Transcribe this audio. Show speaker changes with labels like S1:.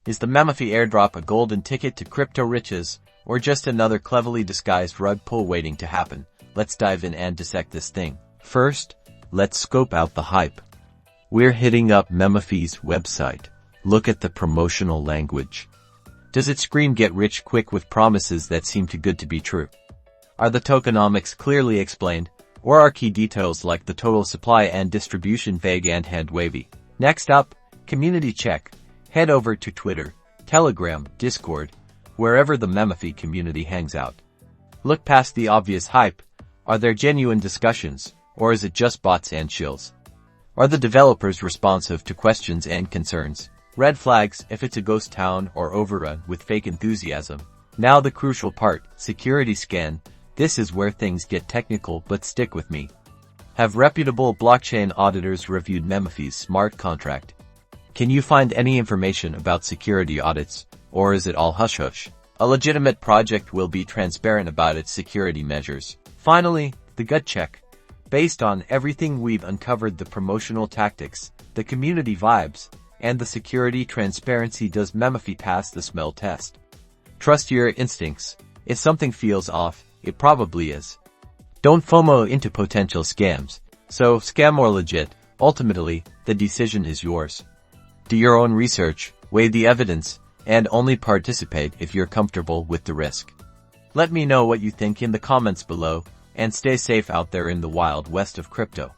S1: Is the Memefi Airdrop a golden ticket to crypto riches, or just another cleverly disguised rug pull waiting to happen? Let's dive in and dissect this thing. First, let's scope out the hype. We're hitting up Memefi's website. Look at the promotional language. Does it scream get rich quick with promises that seem too good to be true? Are the tokenomics clearly explained, or are key details like the total supply and distribution vague and hand-wavy? Next up, community check. Head over to Twitter, Telegram, Discord, wherever the Memefi community hangs out. Look past the obvious hype. Are there genuine discussions, or is it just bots and shills? Are the developers responsive to questions and concerns? Red flags if it's a ghost town or overrun with fake enthusiasm. Now the crucial part, security scan. This is where things get technical, but stick with me. Have reputable blockchain auditors reviewed Memefi's smart contract? Can you find any information about security audits, or is it all hush-hush? A legitimate project will be transparent about its security measures. Finally, the gut check. Based on everything we've uncovered, the promotional tactics, the community vibes, and the security transparency, does Memefi pass the smell test? Trust your instincts. If something feels off, it probably is. Don't FOMO into potential scams. So, scam or legit, ultimately, the decision is yours. Do your own research, weigh the evidence, and only participate if you're comfortable with the risk. Let me know what you think in the comments below, and stay safe out there in the wild west of crypto.